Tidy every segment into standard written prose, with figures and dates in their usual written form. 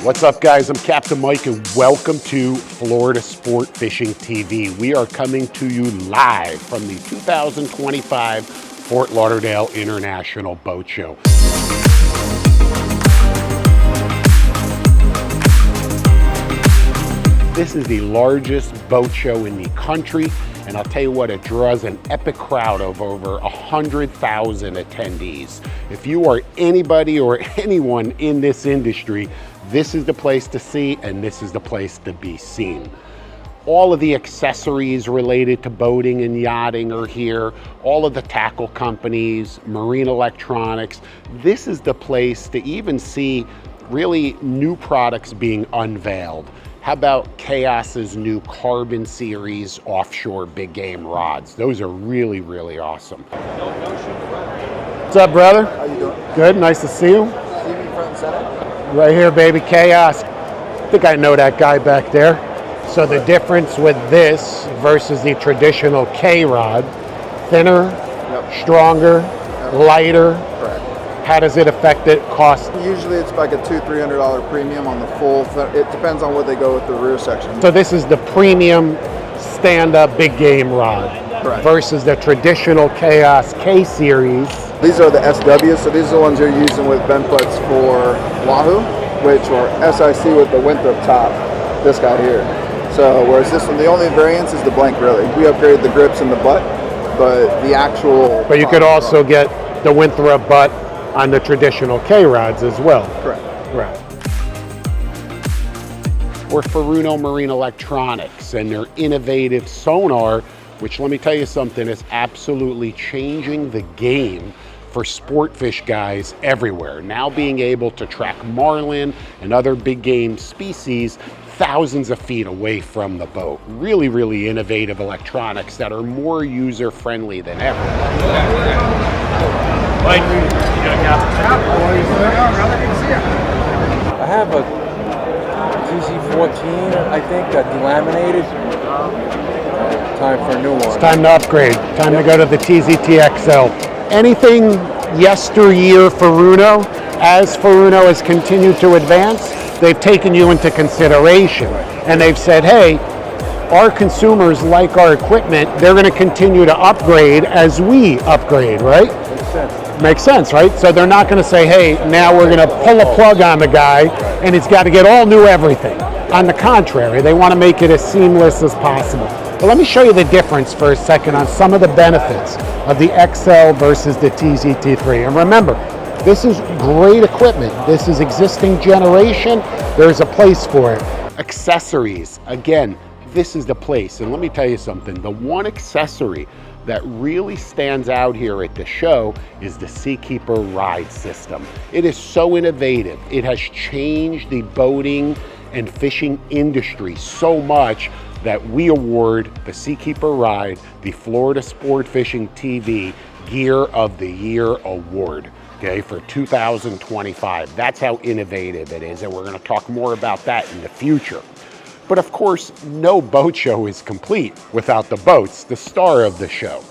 What's up, guys? I'm Captain Mike, and welcome to Florida Sport Fishing TV. We are coming to you live from the 2025 Fort Lauderdale International Boat Show. This is the largest boat show in the country, and I'll tell you what, it draws an epic crowd of over 100,000 attendees. If you are anybody or anyone in this industry, this is the place to see, and this is the place to be seen. All of the accessories related to boating and yachting are here. All of the tackle companies, marine electronics. This is the place to even see really new products being unveiled. How about Chaos's new Carbon Series offshore big game rods? Those are really, really awesome. What's up, brother? How you doing? Good, nice to see you. See me front and center? Right here, baby, Chaos. I think I know that guy back there. So the difference with this versus the traditional K-rod, thinner, stronger, lighter. Correct. How does it affect it? Cost? Usually it's like a $200-300 premium on the full. It depends on what they go with the rear section. So this is the premium stand-up big game rod. Correct. Versus the traditional Chaos K-Series. These are the SWs, so these are the ones you're using with bend putts for Wahoo, which are SIC with the Winthrop top, this guy here. So whereas this one, the only variance is the blank really. We upgraded the grips and the butt, but the actual... But you could also get the Winthrop butt on the traditional K-rods as well. Correct. Right. Or Furuno Marine Electronics and their innovative sonar, which, let me tell you something, is absolutely changing the game for sport fish guys everywhere. Now being able to track marlin and other big game species thousands of feet away from the boat. Really, really innovative electronics that are more user-friendly than ever. I have a TC14, I think, delaminated. Time for a new one. It's time to upgrade. Time to go to the TZT XL. Anything yesteryear Furuno, as Furuno has continued to advance, they've taken you into consideration. And they've said, hey, our consumers like our equipment, they're going to continue to upgrade as we upgrade, right? Makes sense. Makes sense, right? So they're not going to say, hey, now we're going to pull a plug on the guy and it's got to get all new everything. On the contrary, they want to make it as seamless as possible. But let me show you the difference for a second on some of the benefits of the XL versus the TZT3. And remember, this is great equipment. This is existing generation. There's a place for it. Accessories, again, this is the place. And let me tell you something, the one accessory that really stands out here at the show is the Seakeeper Ride system. It is so innovative. It has changed the boating and fishing industry so much that we award the Seakeeper Ride the Florida Sport Fishing TV Gear of the Year Award, okay, for 2025. That's how innovative it is, and we're going to talk more about that in the future. But of course, no boat show is complete without the boats, the star of the show.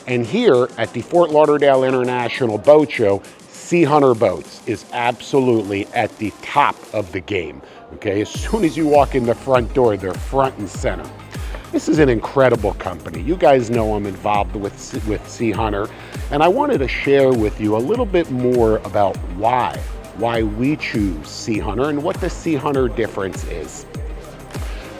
And here at the Fort Lauderdale International Boat Show, SeaHunter Boats is absolutely at the top of the game. Okay, as soon as you walk in the front door, they're front and center. This is an incredible company. You guys know I'm involved with SeaHunter, and I wanted to share with you a little bit more about why we choose SeaHunter and what the SeaHunter difference is.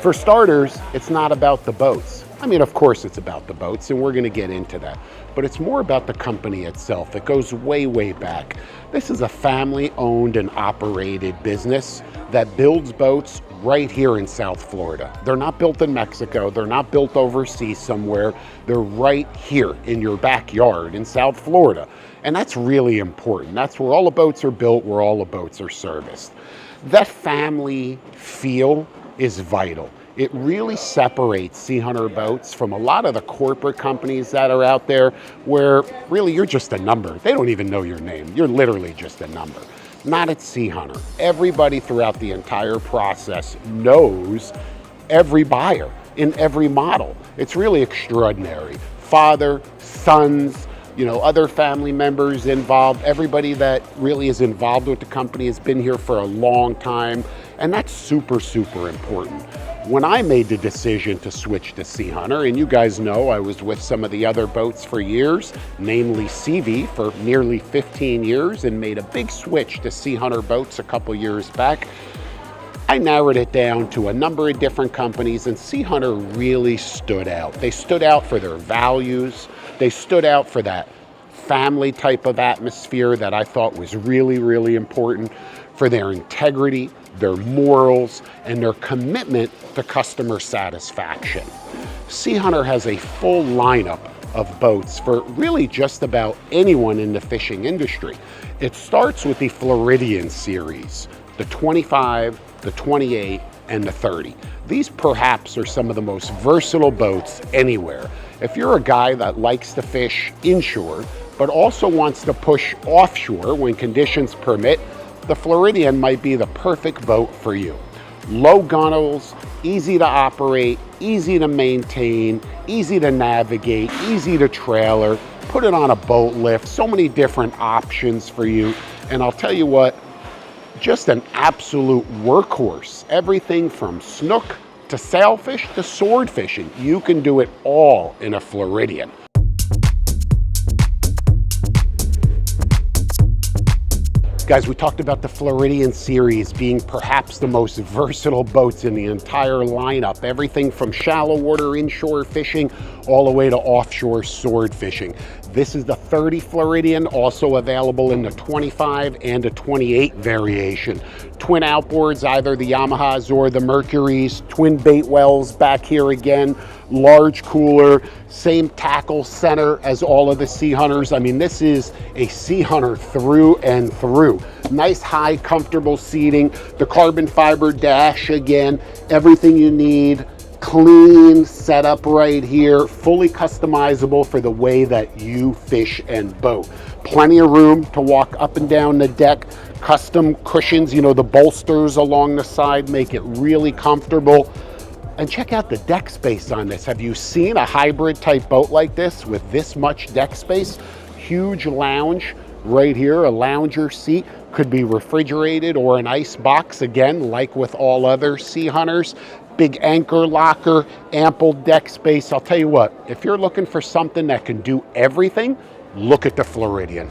For starters, it's not about the boats. I mean, of course it's about the boats, and we're going to get into that. But it's more about the company itself. It goes way, way back. This is a family-owned and operated business that builds boats right here in South Florida. They're not built in Mexico. They're not built overseas somewhere. They're right here in your backyard in South Florida. And that's really important. That's where all the boats are built, where all the boats are serviced. That family feel is vital. It really separates SeaHunter Boats from a lot of the corporate companies that are out there where really you're just a number. They don't even know your name. You're literally just a number. Not at SeaHunter. Everybody throughout the entire process knows every buyer in every model. It's really extraordinary. Father, sons, you know, other family members involved. Everybody that really is involved with the company has been here for a long time, and that's super, super important. When I made the decision to switch to SeaHunter, and you guys know I was with some of the other boats for years, namely CV for nearly 15 years, and made a big switch to SeaHunter Boats a couple years back, I narrowed it down to a number of different companies, and SeaHunter really stood out. They stood out for their values. They stood out for that family type of atmosphere that I thought was really, really important, for their integrity, their morals, and their commitment to customer satisfaction. SeaHunter has a full lineup of boats for really just about anyone in the fishing industry. It starts with the Flidian series, the 25, the 28, and the 30. These perhaps are some of the most versatile boats anywhere. If you're a guy that likes to fish inshore, but also wants to push offshore when conditions permit, the Flidian might be the perfect boat for you. Low gunnels, easy to operate, easy to maintain, easy to navigate, easy to trailer, put it on a boat lift, so many different options for you. And I'll tell you what, just an absolute workhorse. Everything from snook to sailfish to sword fishing. You can do it all in a Flidian. Guys, we talked about the Flidian series being perhaps the most versatile boats in the entire lineup. Everything from shallow water inshore fishing all the way to offshore sword fishing. This is the 30 Flidian, also available in the 25 and the 28 variation. Twin outboards, either the Yamahas or the Mercuries, twin bait wells back here again, large cooler, same tackle center as all of the SeaHunters. I mean, this is a SeaHunter through and through. Nice, high, comfortable seating, the carbon fiber dash again, everything you need. Clean setup right here, fully customizable for the way that you fish and boat. Plenty of room to walk up and down the deck. Custom cushions, you know, the bolsters along the side make it really comfortable. And check out the deck space on this. Have you seen a hybrid type boat like this with this much deck space? Huge lounge right here, a lounger seat. Could be refrigerated or an ice box, again, like with all other SeaHunters. Big anchor locker, ample deck space. I'll tell you what, if you're looking for something that can do everything, look at the Flidian.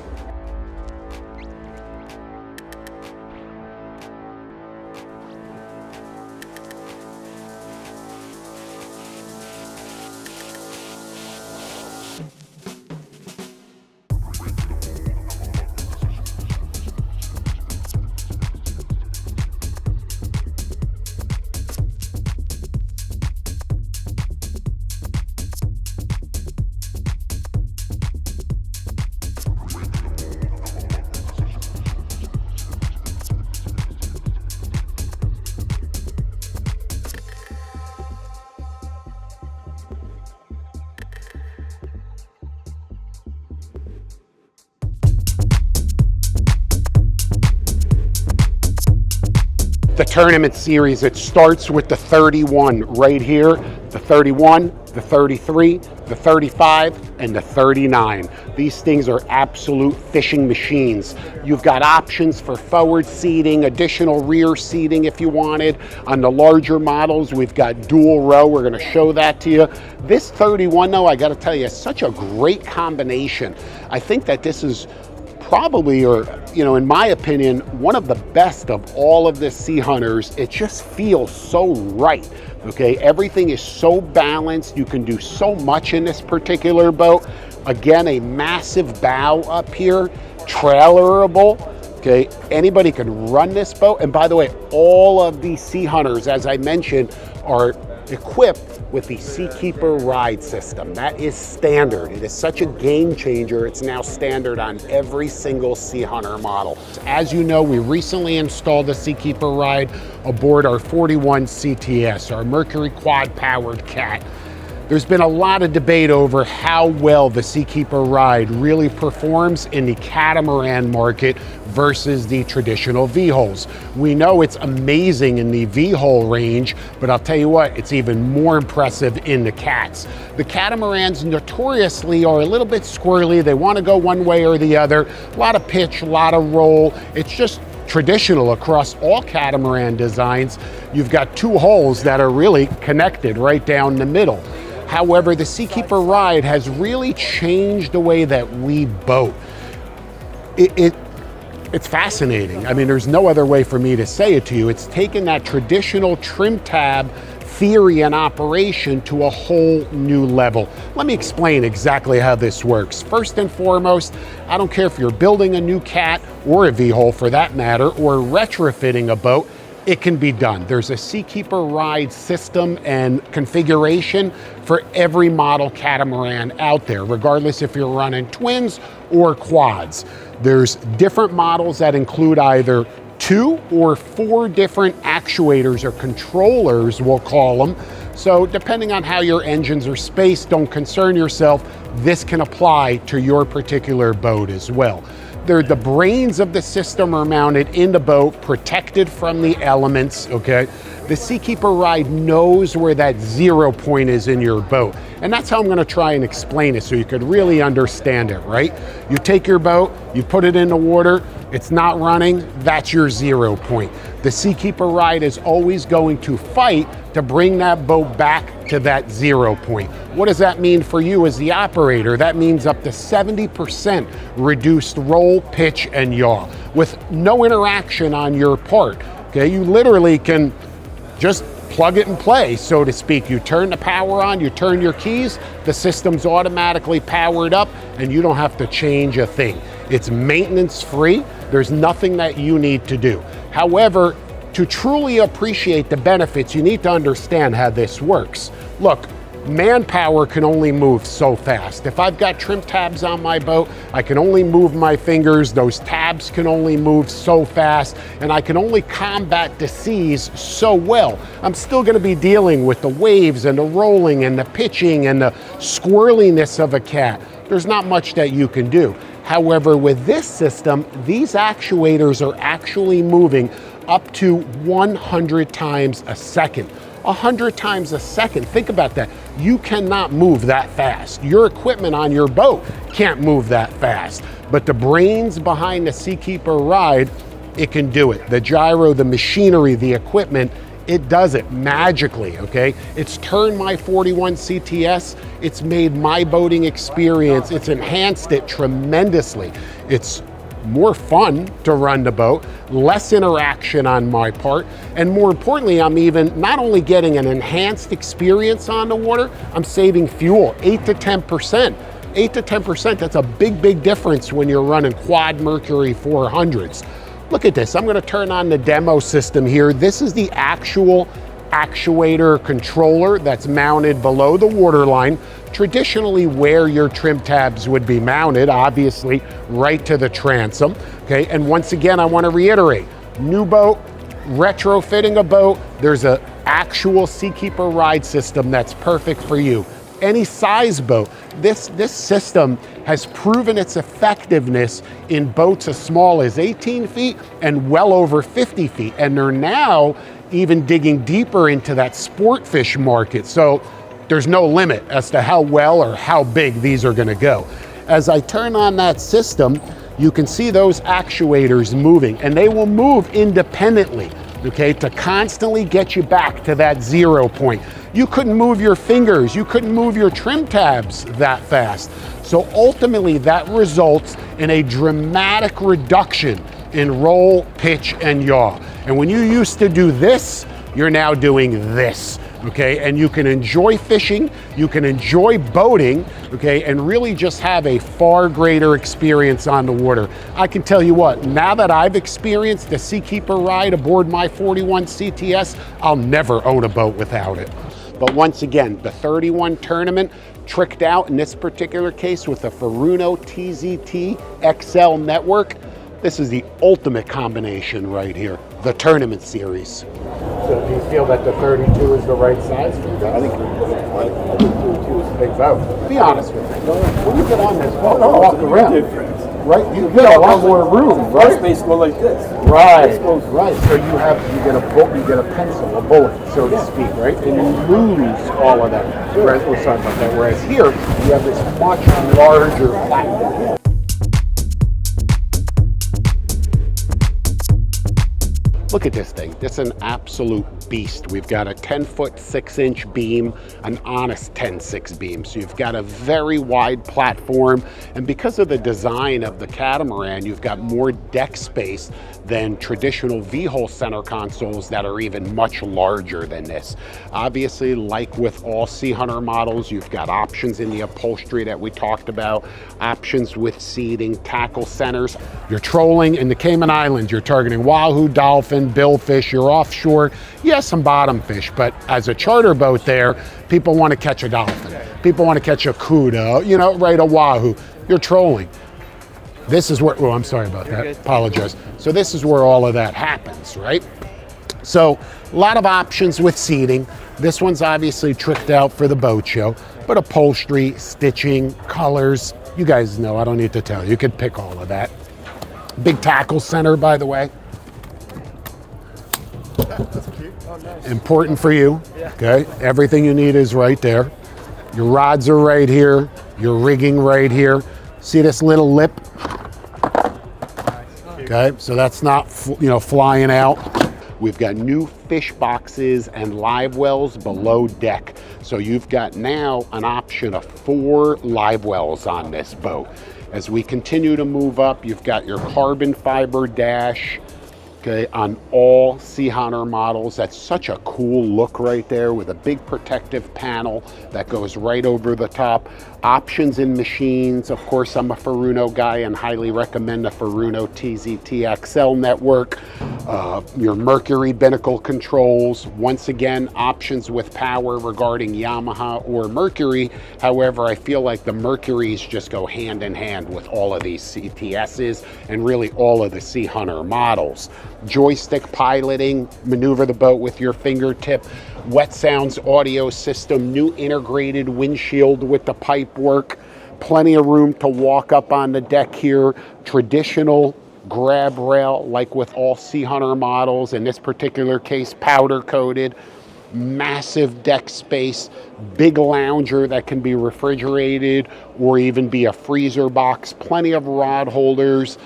The tournament series, it starts with the 31 right here, the 31, the 33, the 35, and the 39. These things are absolute fishing machines. You've got options for forward seating, additional rear seating if you wanted. On the larger models, we've got dual row. We're gonna show that to you. This 31 though, I gotta tell you, is such a great combination. I think that this is probably, or you know, in my opinion, one of the best of all of the SeaHunters. It just feels so right, okay? Everything is so balanced. You can do so much in this particular boat. Again, a massive bow up here, trailerable, okay? Anybody can run this boat. And by the way, all of these SeaHunters, as I mentioned, are equipped with the Seakeeper Ride system. That is standard. It is such a game changer. It's now standard on every single SeaHunter model. As you know, we recently installed the Seakeeper Ride aboard our 41 CTS, our Mercury quad powered cat. There's been a lot of debate over how well the Seakeeper Ride really performs in the catamaran market versus the traditional V-hulls. We know it's amazing in the V-hull range, but I'll tell you what, it's even more impressive in the cats. The catamarans notoriously are a little bit squirrely. They want to go one way or the other. A lot of pitch, a lot of roll. It's just traditional across all catamaran designs. You've got two hulls that are really connected right down the middle. However, the Seakeeper Ride has really changed the way that we boat. It's fascinating. I mean, there's no other way for me to say it to you. It's taken that traditional trim tab theory and operation to a whole new level. Let me explain exactly how this works. First and foremost, I don't care if you're building a new cat or a V-hull for that matter, or retrofitting a boat, it can be done. There's a Seakeeper Ride system and configuration for every model catamaran out there, regardless if you're running twins or quads. There's different models that include either 2 or 4 different actuators or controllers, we'll call them. So depending on how your engines are spaced, don't concern yourself, this can apply to your particular boat as well. The brains of the system are mounted in the boat, protected from the elements, okay? The Seakeeper Ride knows where that 0 point is in your boat. And that's how I'm gonna try and explain it so you could really understand it, right? You take your boat, you put it in the water, it's not running, that's your 0 point. The Seakeeper Ride is always going to fight to bring that boat back to that 0 point. What does that mean for you as the operator? That means up to 70% reduced roll, pitch, and yaw with no interaction on your part. Okay, you literally can just plug it and play, so to speak. You turn the power on, you turn your keys, the system's automatically powered up, and you don't have to change a thing. It's maintenance free. There's nothing that you need to do. However, to truly appreciate the benefits, you need to understand how this works. Look, manpower can only move so fast. If I've got trim tabs on my boat, I can only move my fingers. Those tabs can only move so fast, and I can only combat the seas so well. I'm still gonna be dealing with the waves and the rolling and the pitching and the squirreliness of a cat. There's not much that you can do. However, with this system, these actuators are actually moving up to 100 times a second. 100 times a second, think about that. You cannot move that fast. Your equipment on your boat can't move that fast. But the brains behind the Seakeeper Ride, it can do it. The gyro, the machinery, the equipment, it does it magically, okay? It's turned my 41 CTS, it's made my boating experience, it's enhanced it tremendously. It's more fun to run the boat, less interaction on my part, and more importantly, I'm even not only getting an enhanced experience on the water, I'm saving fuel, 8 to 10%. 8 to 10%, that's a big, big difference when you're running quad Mercury 400s. Look at this, I'm gonna turn on the demo system here. This is the actual actuator controller that's mounted below the waterline, traditionally where your trim tabs would be mounted, obviously right to the transom, okay? And once again, I wanna reiterate, new boat, retrofitting a boat, there's an actual Seakeeper Ride system that's perfect for you. Any size boat, this system has proven its effectiveness in boats as small as 18 feet and well over 50 feet. And they're now even digging deeper into that sport fish market. So there's no limit as to how well or how big these are gonna go. As I turn on that system, you can see those actuators moving, and they will move independently, okay, to constantly get you back to that 0 point. You couldn't move your fingers, you couldn't move your trim tabs that fast. So ultimately that results in a dramatic reduction in roll, pitch, and yaw. And when you used to do this, you're now doing this, okay? And you can enjoy fishing, you can enjoy boating, okay? And really just have a far greater experience on the water. I can tell you what, now that I've experienced the Seakeeper Ride aboard my 41 CTS, I'll never own a boat without it. But once again, the 31 tournament tricked out in this particular case with the Furuno TZT XL network. This is the ultimate combination right here, the tournament series. So do you feel that the 32 is the right size for you guys? I think 32 is Big boat. Be honest with me. When you get on this boat, No, walk it's a around. difference. Right, you get a lot more room, Our right? space go like this. Right, right. So you get a book, you get a pencil, a bullet, so to speak, right? And you lose all of that. Whereas, oh, sorry about that. Whereas here, you have this much larger platform. Look at this thing. This is an absolute beast. We've got a 10-foot 6-inch beam, an honest 10-6 beam. So you've got a very wide platform. And because of the design of the catamaran, you've got more deck space than traditional V-hull center consoles that are even much larger than this. Obviously, like with all SeaHunter models, you've got options in the upholstery that we talked about, options with seating, tackle centers. You're trolling in the Cayman Islands, you're targeting wahoo, dolphin, billfish, you're offshore. Yes, some bottom fish, but as a charter boat there, people want to catch a dolphin. People want to catch a cuda, you know, right, a wahoo. You're trolling. This is where, oh, I'm sorry about that, apologize. So this is where all of that happens, right? So a lot of options with seating. This one's obviously tricked out for the boat show, but upholstery, stitching, colors, you guys know, I don't need to tell you, you could pick all of that. Big tackle center, by the way. That's cute. Oh, nice. Important for you, okay? Everything you need is right there. Your rods are right here, your rigging right here. See this little lip? Okay, so that's not, you know, flying out. We've got new fish boxes and live wells below deck. So you've got now an option of 4 live wells on this boat. As we continue to move up, you've got your carbon fiber dash, okay, on all SeaHunter models. That's such a cool look right there with a big protective panel that goes right over the top. Options in machines. Of course, I'm a Furuno guy and highly recommend the Furuno TZTXL network. Your Mercury binnacle controls. Once again, options with power regarding Yamaha or Mercury. However, I feel like the Mercuries just go hand in hand with all of these CTSs and really all of the SeaHunter models. Joystick piloting, maneuver the boat with your fingertip. Wet Sounds audio system, new integrated windshield with the pipe work. Plenty of room to walk up on the deck here. Traditional grab rail, like with all SeaHunter models, in this particular case, powder coated. Massive deck space, big lounger that can be refrigerated or even be a freezer box. Plenty of rod holders.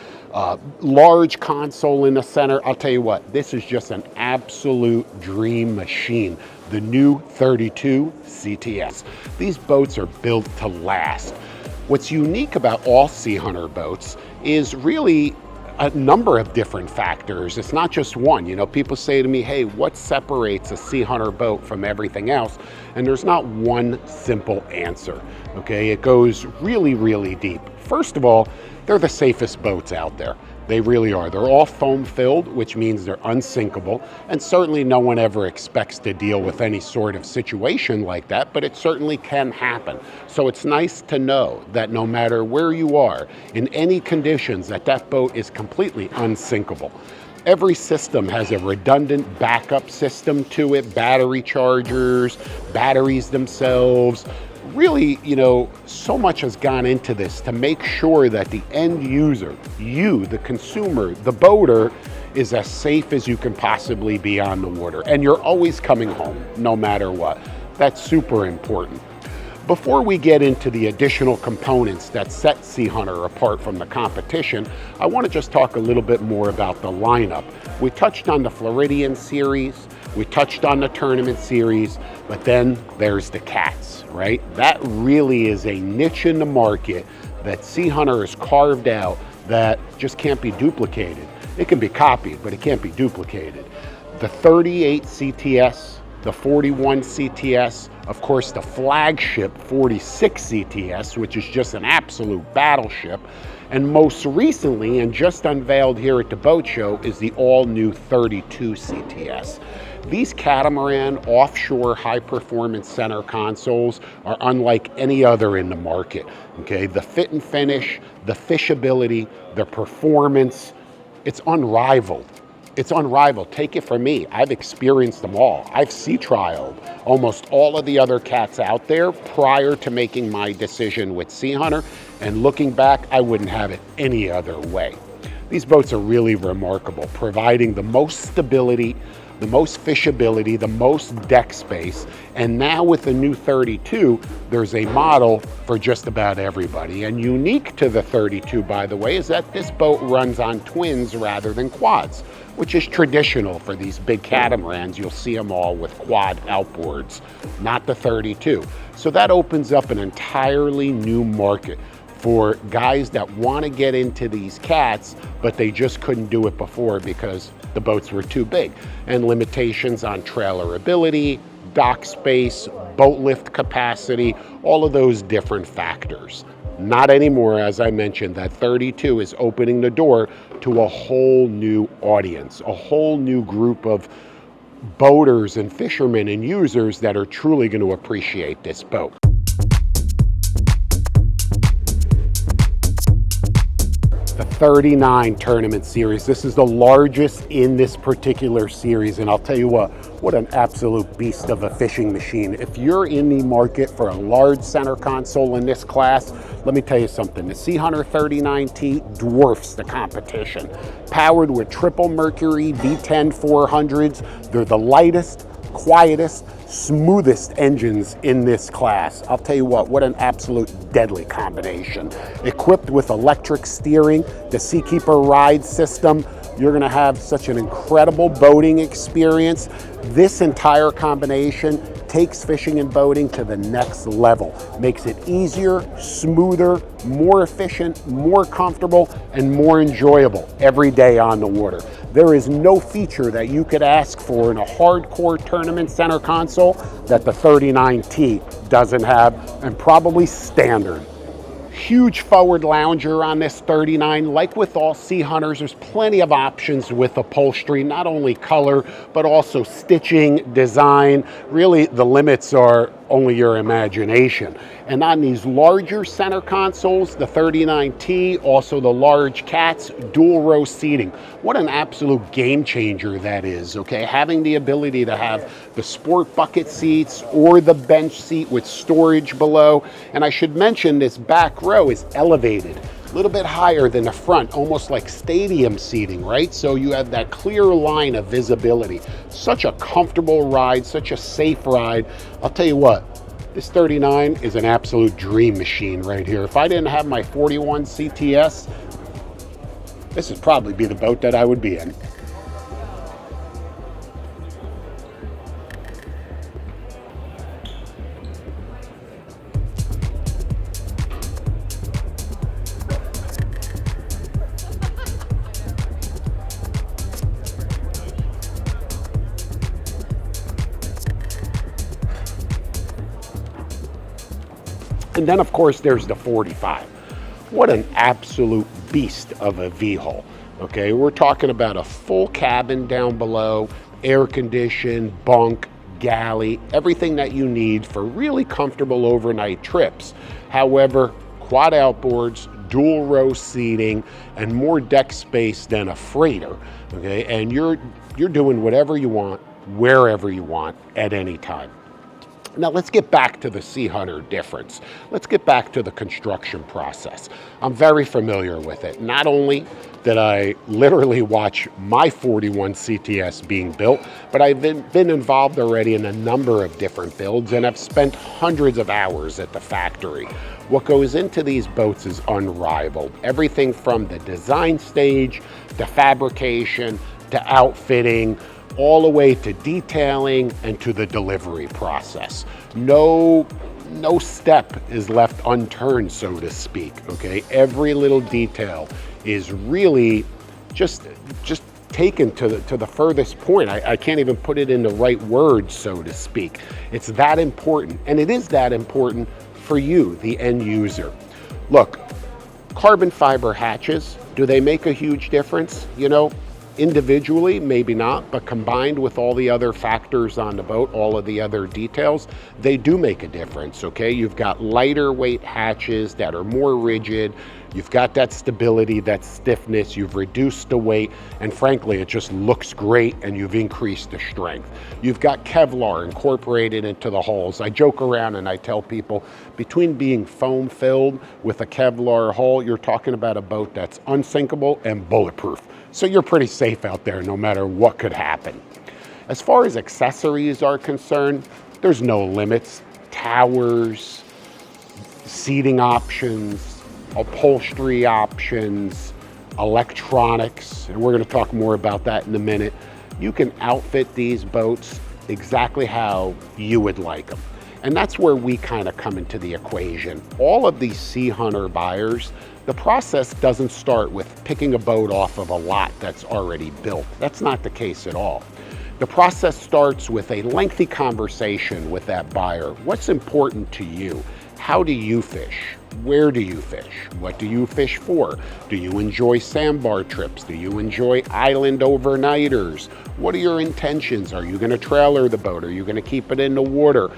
Large console in the center. I'll tell you what, this is just an absolute dream machine. The new 32 CTS. These boats are built to last. What's unique about all SeaHunter boats is really a number of different factors. It's not just one. You know, people say to me, hey, what separates a SeaHunter boat from everything else? And there's not one simple answer, okay? It goes really, really deep. First of all, they're the safest boats out there. They really are. They're all foam filled, which means they're unsinkable. And certainly no one ever expects to deal with any sort of situation like that, but it certainly can happen. So it's nice to know that no matter where you are, in any conditions, that boat is completely unsinkable. Every system has a redundant backup system to it, battery chargers, batteries themselves. Really, you know, so much has gone into this to make sure that the end user, you, the consumer, the boater, is as safe as you can possibly be on the water. And you're always coming home, no matter what. That's super important. Before we get into the additional components that set SeaHunter apart from the competition, I want to just talk a little bit more about the lineup. We touched on the Flidian series, we touched on the tournament series, but then there's the cats, right? That really is a niche in the market that SeaHunter has carved out that just can't be duplicated. It can be copied, but it can't be duplicated. The 38 CTS, the 41 CTS, of course the flagship 46 CTS, which is just an absolute battleship, and most recently, and just unveiled here at the boat show, is the all-new 32 CTS. These catamaran offshore high-performance center consoles are unlike any other in the market, okay? The fit and finish, the fishability, the performance, it's unrivaled. It's unrivaled. Take it from me. I've experienced them all. I've sea trialed almost all of the other cats out there prior to making my decision with SeaHunter. And looking back, I wouldn't have it any other way. These boats are really remarkable, providing the most stability, the most fishability, the most deck space. And now with the new 32, there's a model for just about everybody. And unique to the 32, by the way, is that this boat runs on twins rather than quads, which is traditional for these big catamarans. You'll see them all with quad outboards, not the 32. So that opens up an entirely new market for guys that want to get into these cats, but they just couldn't do it before because the boats were too big, and limitations on trailerability, dock space, boat lift capacity, all of those different factors. Not anymore. As I mentioned, that 32 is opening the door to a whole new audience, a whole new group of boaters and fishermen and users that are truly going to appreciate this boat. The 39 tournament series. This is the largest in this particular series, and I'll tell you what an absolute beast of a fishing machine. If you're in the market for a large center console in this class, let me tell you something. The SeaHunter 39T dwarfs the competition. Powered with triple Mercury V10 400s, they're the lightest, quietest, smoothest engines in this class. I'll tell you what an absolute deadly combination. Equipped with electric steering, the Seakeeper Ride system, you're gonna have such an incredible boating experience. This entire combination takes fishing and boating to the next level. Makes it easier, smoother, more efficient, more comfortable, and more enjoyable every day on the water. There is no feature that you could ask for in a hardcore tournament center console that the 39T doesn't have, and probably standard. Huge forward lounger on this 39. Like with all SeaHunters, there's plenty of options with upholstery, not only color, but also stitching, design. Really, the limits are only your imagination. And on these larger center consoles, the 39T, also the large cats, dual row seating. What an absolute game changer that is, okay? Having the ability to have the sport bucket seats or the bench seat with storage below. And I should mention this back row is elevated, a little bit higher than the front, almost like stadium seating, right? So you have that clear line of visibility. Such a comfortable ride, such a safe ride. I'll tell you what, this 39 is an absolute dream machine right here. If I didn't have my 41 CTS, this would probably be the boat that I would be in. And then, of course, there's the 45. What an absolute beast of a V-hull. Okay, we're talking about a full cabin down below, air conditioned, bunk, galley, everything that you need for really comfortable overnight trips. However, quad outboards, dual row seating, and more deck space than a freighter. Okay, and you're doing whatever you want, wherever you want, at any time. Now let's get back to the SeaHunter difference. Let's get back to the construction process. I'm very familiar with it. Not only did I literally watch my 41 CTS being built, but I've been involved already in a number of different builds, and I've spent hundreds of hours at the factory. What goes into these boats is unrivaled. Everything from the design stage, to fabrication, to outfitting, all the way to detailing and to the delivery process. No step is left unturned, so to speak, okay? Every little detail is really just taken to the furthest point. I can't even put it in the right words, so to speak. It's that important, and it is that important for you, the end user. Look, carbon fiber hatches, do they make a huge difference? You know, individually, maybe not, but combined with all the other factors on the boat, all of the other details, they do make a difference, okay? You've got lighter weight hatches that are more rigid. You've got that stability, that stiffness, you've reduced the weight, and frankly, it just looks great, and you've increased the strength. You've got Kevlar incorporated into the hulls. I joke around and I tell people, between being foam filled with a Kevlar hull, you're talking about a boat that's unsinkable and bulletproof. So you're pretty safe out there no matter what could happen. As far as accessories are concerned, there's no limits. Towers, seating options, upholstery options, electronics, and we're going to talk more about that in a minute. You can outfit these boats exactly how you would like them. And that's where we kind of come into the equation. All of these SeaHunter buyers, the process doesn't start with picking a boat off of a lot that's already built. That's not the case at all. The process starts with a lengthy conversation with that buyer. What's important to you? How do you fish? Where do you fish? What do you fish for? Do you enjoy sandbar trips? Do you enjoy island overnighters? What are your intentions? Are you going to trailer the boat? Are you going to keep it in the water?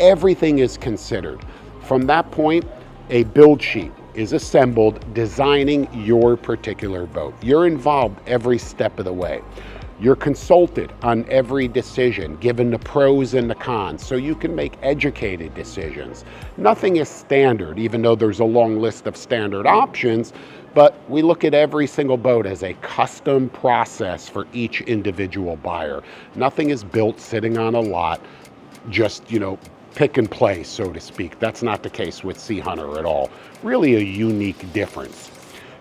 Everything is considered. From that point, a build sheet is assembled designing your particular boat. You're involved every step of the way. You're consulted on every decision, given the pros and the cons, so you can make educated decisions. Nothing is standard, even though there's a long list of standard options, but we look at every single boat as a custom process for each individual buyer. Nothing is built sitting on a lot, just, pick and play, so to speak. That's not the case with SeaHunter at all. Really a unique difference.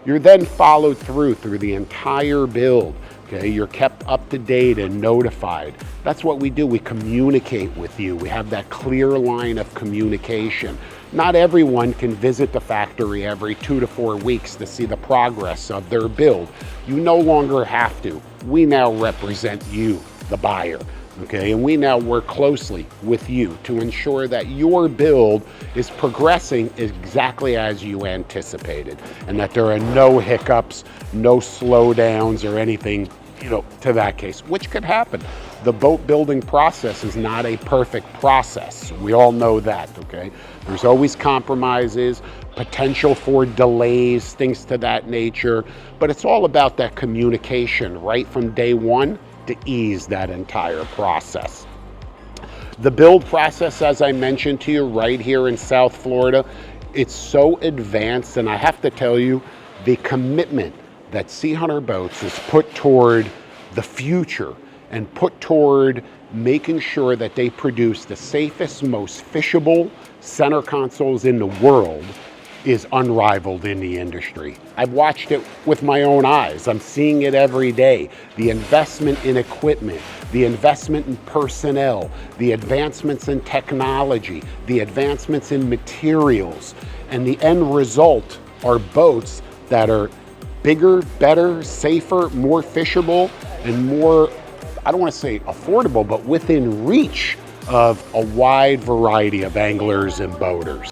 You're then followed through the entire build. Okay, you're kept up to date and notified. That's what we do. We communicate with you. We have that clear line of communication. Not everyone can visit the factory every 2 to 4 weeks to see the progress of their build. You no longer have to. We now represent you, the buyer. Okay, and we now work closely with you to ensure that your build is progressing exactly as you anticipated, and that there are no hiccups, no slowdowns or anything, to that case, which could happen. The boat building process is not a perfect process. We all know that, okay? There's always compromises, potential for delays, things to that nature, but it's all about that communication right from day one to ease that entire process. The build process, as I mentioned to you, right here in South Florida, it's so advanced, and I have to tell you, the commitment that SeaHunter Boats has put toward the future and put toward making sure that they produce the safest, most fishable center consoles in the world is unrivaled in the industry. I've watched it with my own eyes. I'm seeing it every day. The investment in equipment, the investment in personnel, the advancements in technology, the advancements in materials, and the end result are boats that are bigger, better, safer, more fishable, and more, I don't want to say affordable, but within reach of a wide variety of anglers and boaters.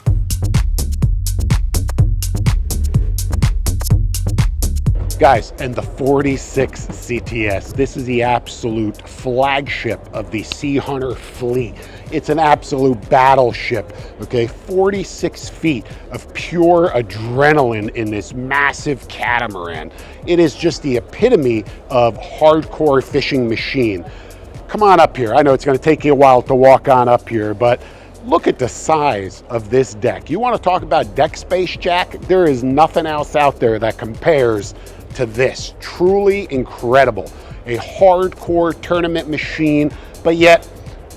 Guys, and the 46 CTS, this is the absolute flagship of the SeaHunter fleet. It's an absolute battleship, okay? 46 feet of pure adrenaline in this massive catamaran. It is just the epitome of hardcore fishing machine. Come on up here. I know it's gonna take you a while to walk on up here, but look at the size of this deck. You wanna talk about deck space, Jack? There is nothing else out there that compares to this. Truly incredible. A hardcore tournament machine, but yet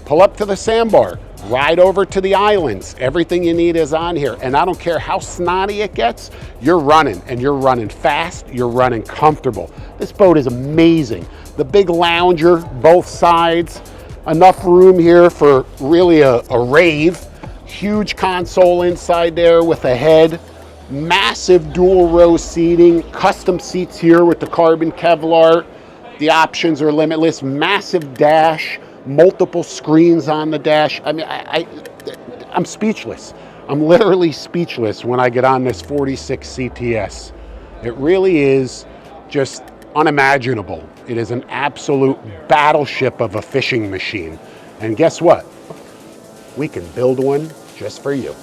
pull up to the sandbar, ride over to the islands. Everything you need is on here. And I don't care how snotty it gets, you're running, and you're running fast, you're running comfortable. This boat is amazing. The big lounger, both sides, enough room here for really a rave. Huge console inside there with a head. Massive dual row seating, custom seats here with the carbon Kevlar. The options are limitless. Massive dash, multiple screens on the dash. I mean, I'm speechless. I'm literally speechless when I get on this 46 CTS. It really is just unimaginable. It is an absolute battleship of a fishing machine. And guess what? We can build one just for you.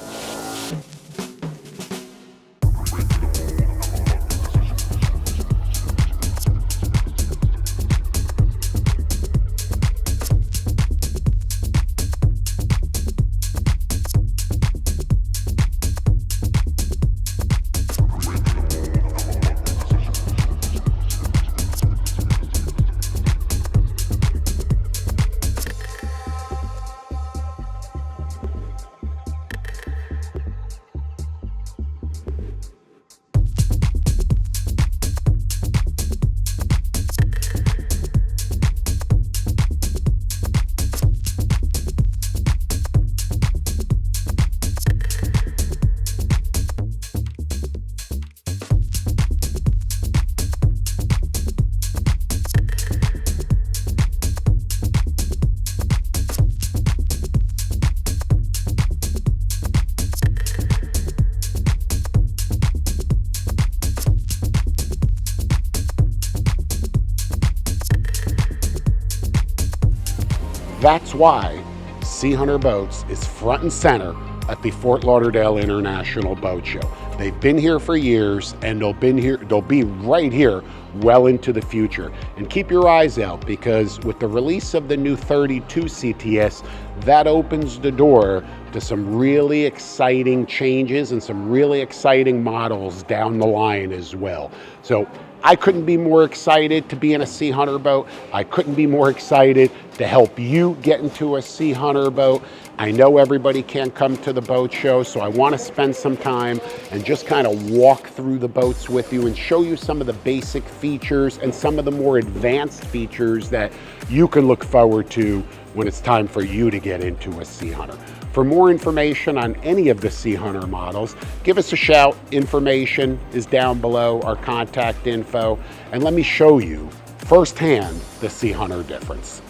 That's why SeaHunter Boats is front and center at the Fort Lauderdale International Boat Show. They've been here for years, and they'll be right here well into the future. And keep your eyes out, because with the release of the new 32 CTS, that opens the door to some really exciting changes and some really exciting models down the line as well. So I couldn't be more excited to be in a SeaHunter boat. I couldn't be more excited to help you get into a SeaHunter boat. I know everybody can't come to the boat show, so I want to spend some time and just kind of walk through the boats with you and show you some of the basic features and some of the more advanced features that you can look forward to when it's time for you to get into a SeaHunter. For more information on any of the SeaHunter models, give us a shout. Information is down below, our contact info, and let me show you firsthand the SeaHunter difference.